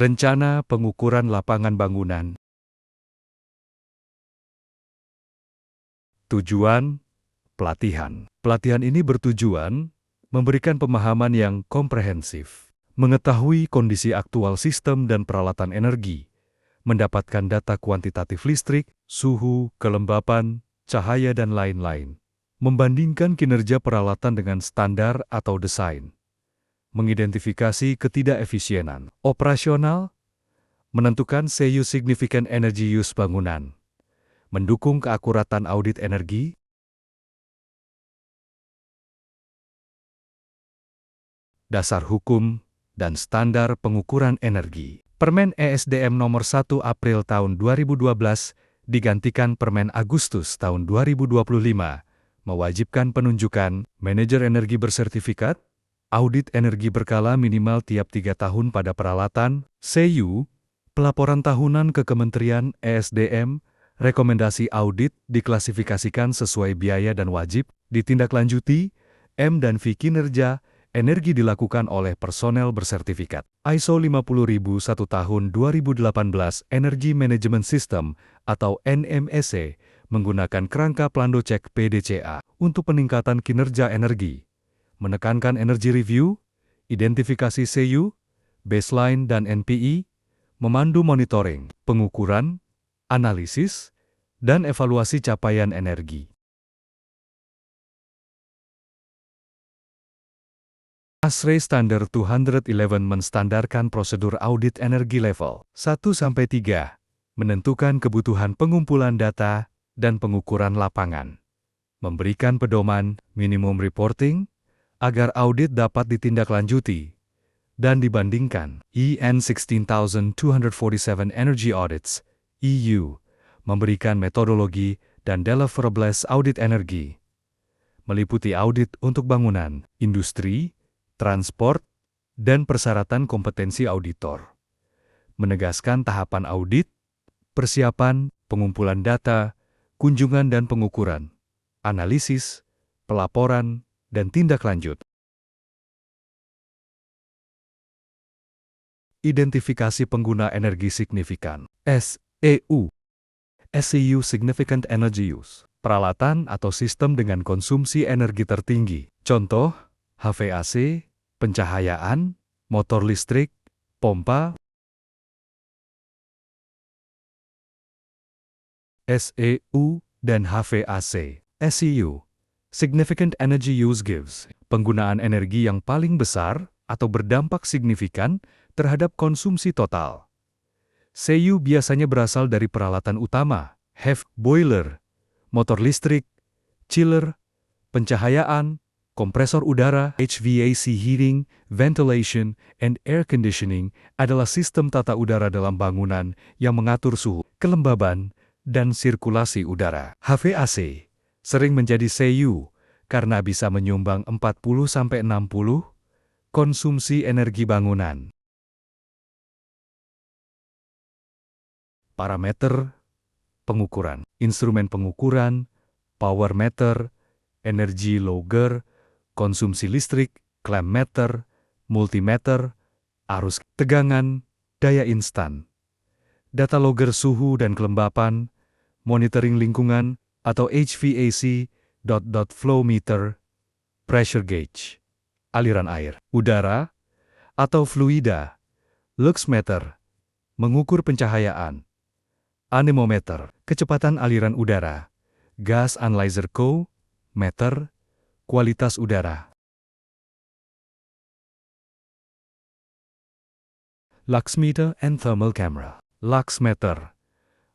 Rencana pengukuran lapangan bangunan. Tujuan pelatihan. Pelatihan ini bertujuan memberikan pemahaman yang komprehensif, mengetahui kondisi aktual sistem dan peralatan energi, mendapatkan data kuantitatif listrik, suhu, kelembapan, cahaya, dan lain-lain, membandingkan kinerja peralatan dengan standar atau desain, mengidentifikasi ketidakefisienan operasional, menentukan CU Significant Energy Use bangunan, mendukung keakuratan audit energi, dasar hukum, dan standar pengukuran energi. Permen ESDM nomor 1 April tahun 2012 digantikan Permen Agustus tahun 2025, mewajibkan penunjukan manajer energi bersertifikat, audit energi berkala minimal tiap 3 tahun pada peralatan, CU, pelaporan tahunan ke Kementerian ESDM, rekomendasi audit diklasifikasikan sesuai biaya dan wajib, ditindaklanjuti, M dan V kinerja, energi dilakukan oleh personel bersertifikat. ISO 50001 tahun 2018 Energy Management System atau NMSE menggunakan kerangka Plando Cek PDCA untuk peningkatan kinerja energi, menekankan energy review, identifikasi CU, baseline dan NPI, memandu monitoring, pengukuran, analisis, dan evaluasi capaian energi. ASRE Standard 211 menstandarkan prosedur audit energi level 1-3, menentukan kebutuhan pengumpulan data dan pengukuran lapangan, memberikan pedoman minimum reporting agar audit dapat ditindaklanjuti dan dibandingkan. EN 16247 Energy Audits, EU, memberikan metodologi dan deliverables audit energi, meliputi audit untuk bangunan, industri, transport, dan persyaratan kompetensi auditor. Menegaskan tahapan audit, persiapan, pengumpulan data, kunjungan dan pengukuran, analisis, pelaporan, dan tindak lanjut. Identifikasi pengguna energi signifikan, SEU. SEU Significant Energy Use, peralatan atau sistem dengan konsumsi energi tertinggi. Contoh, HVAC, pencahayaan, motor listrik, pompa. SEU dan HVAC. SEU, Significant Energy Use gives, penggunaan energi yang paling besar atau berdampak signifikan terhadap konsumsi total. CU biasanya berasal dari peralatan utama, HEV, boiler, motor listrik, chiller, pencahayaan, kompresor udara, HVAC heating, ventilation, and air conditioning adalah sistem tata udara dalam bangunan yang mengatur suhu, kelembaban, dan sirkulasi udara. HVAC sering menjadi CU karena bisa menyumbang 40-60% konsumsi energi bangunan. Parameter pengukuran, instrumen pengukuran, power meter, energy logger, konsumsi listrik, clamp meter, multimeter, arus tegangan, daya instan, data logger suhu dan kelembapan, monitoring lingkungan atau HVAC, flow meter, pressure gauge, aliran air, udara, atau fluida, lux meter, mengukur pencahayaan, anemometer, kecepatan aliran udara, gas analyzer Co, meter, kualitas udara. Lux meter and thermal camera. Lux meter,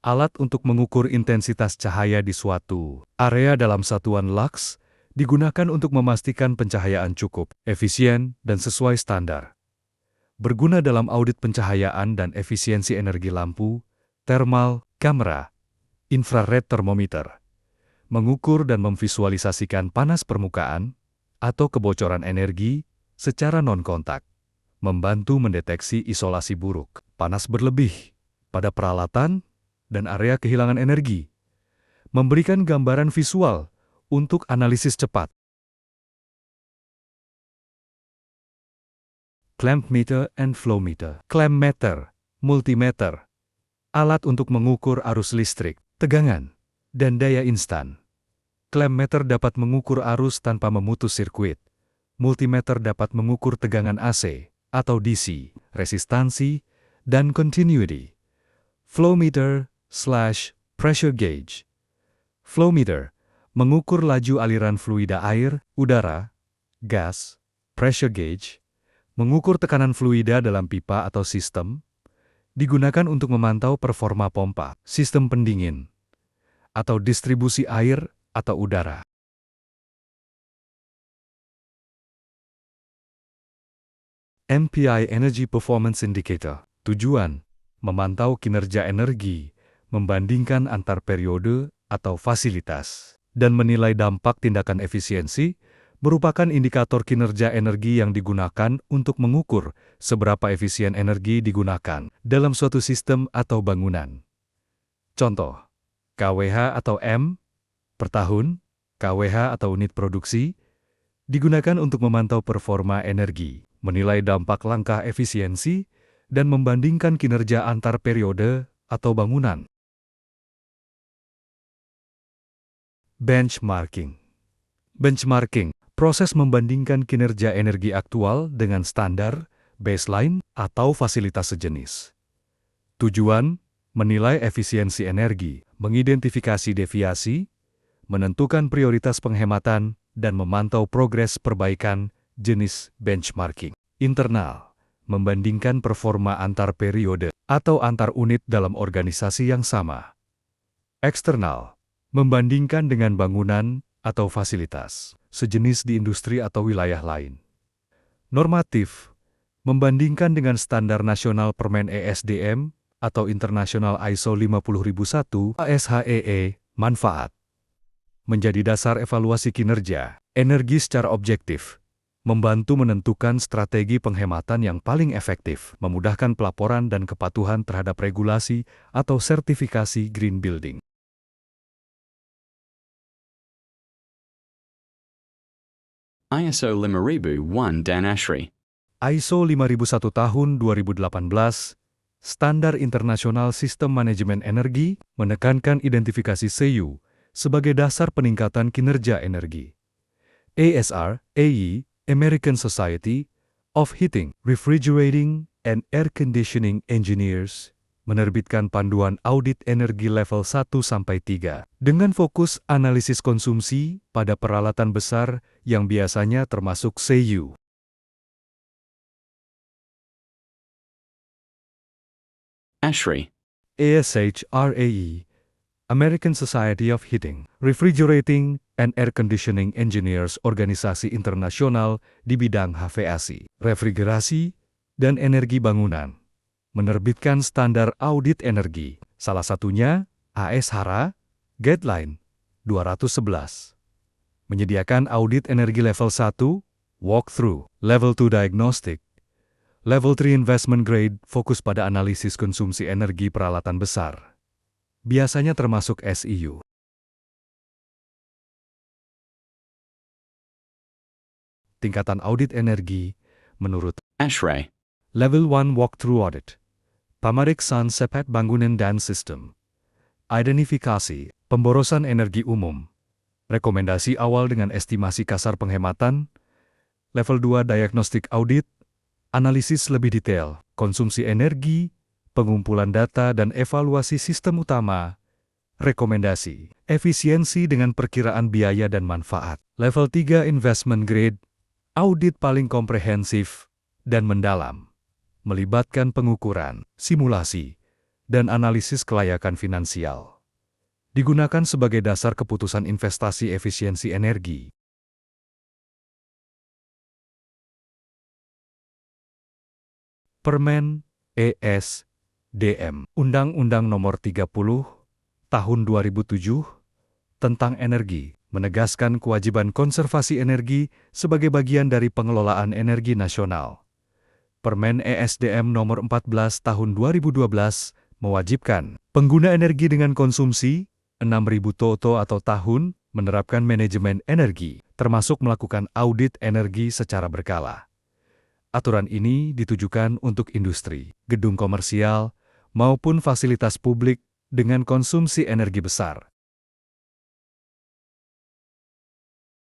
alat untuk mengukur intensitas cahaya di suatu area dalam satuan lux, digunakan untuk memastikan pencahayaan cukup, efisien, dan sesuai standar. Berguna dalam audit pencahayaan dan efisiensi energi lampu, thermal kamera, infrared thermometer, mengukur dan memvisualisasikan panas permukaan atau kebocoran energi secara non-kontak, membantu mendeteksi isolasi buruk, panas berlebih pada peralatan dan area kehilangan energi, memberikan gambaran visual untuk analisis cepat. Clamp meter and flow meter. Clamp meter multimeter, alat untuk mengukur arus listrik, tegangan, dan daya instan. Clamp meter dapat mengukur arus tanpa memutus sirkuit. Multimeter dapat mengukur tegangan AC atau DC, resistansi, dan continuity. Flow meter/pressure gauge. Flow meter mengukur laju aliran fluida air, udara, gas. Pressure gauge mengukur tekanan fluida dalam pipa atau sistem, digunakan untuk memantau performa pompa, sistem pendingin, atau distribusi air atau udara. MPI Energy Performance Indicator. Tujuan: memantau kinerja energi, membandingkan antar periode atau fasilitas, dan menilai dampak tindakan efisiensi, merupakan indikator kinerja energi yang digunakan untuk mengukur seberapa efisien energi digunakan dalam suatu sistem atau bangunan. Contoh, kWh atau M per tahun, kWh atau unit produksi, digunakan untuk memantau performa energi, menilai dampak langkah efisiensi, dan membandingkan kinerja antar periode atau bangunan. Benchmarking. Benchmarking, proses membandingkan kinerja energi aktual dengan standar, baseline, atau fasilitas sejenis. Tujuan: menilai efisiensi energi, mengidentifikasi deviasi, menentukan prioritas penghematan, dan memantau progres perbaikan. Jenis benchmarking. Internal, membandingkan performa antar periode atau antar unit dalam organisasi yang sama. Eksternal, membandingkan dengan bangunan atau fasilitas sejenis di industri atau wilayah lain. Normatif, membandingkan dengan standar nasional Permen ESDM atau internasional ISO 50001 ASHEE. Manfaat: menjadi dasar evaluasi kinerja energi secara objektif, membantu menentukan strategi penghematan yang paling efektif, memudahkan pelaporan dan kepatuhan terhadap regulasi atau sertifikasi green building. ISO 5001 Dan ASHRAE. ISO 5001 tahun 2018, Standar Internasional Sistem Manajemen Energi, menekankan identifikasi SEIU sebagai dasar peningkatan kinerja energi. ASR, AE, American Society of Heating, Refrigerating, and Air Conditioning Engineers, menerbitkan panduan audit energi level 1-3 dengan fokus analisis konsumsi pada peralatan besar yang biasanya termasuk SEIU. ASHRAE. ASHRAE, American Society of Heating, Refrigerating, and Air Conditioning Engineers, organisasi internasional di bidang HVAC, refrigerasi, dan energi bangunan, menerbitkan standar audit energi, salah satunya AS/HARA Guideline 211. Menyediakan audit energi level 1, walkthrough, level 2 diagnostic, level 3 investment grade, fokus pada analisis konsumsi energi peralatan besar, biasanya termasuk SEU. Tingkatan audit energi menurut ASHRAE. Level 1 Walkthrough Audit, Pemeriksaan sepet bangunan dan sistem, identifikasi, pemborosan energi umum, rekomendasi awal dengan estimasi kasar penghematan, level 2 Diagnostic Audit, analisis lebih detail, konsumsi energi, pengumpulan data dan evaluasi sistem utama, rekomendasi, efisiensi dengan perkiraan biaya dan manfaat, level 3 Investment Grade, audit paling komprehensif dan mendalam, melibatkan pengukuran, simulasi, dan analisis kelayakan finansial. Digunakan sebagai dasar keputusan investasi efisiensi energi. Permen ESDM, Undang-Undang Nomor 30 Tahun 2007 tentang energi, menegaskan kewajiban konservasi energi sebagai bagian dari pengelolaan energi nasional. Permen ESDM Nomor 14 Tahun 2012 mewajibkan pengguna energi dengan konsumsi 6.000 toto atau tahun menerapkan manajemen energi, termasuk melakukan audit energi secara berkala. Aturan ini ditujukan untuk industri, gedung komersial, maupun fasilitas publik dengan konsumsi energi besar.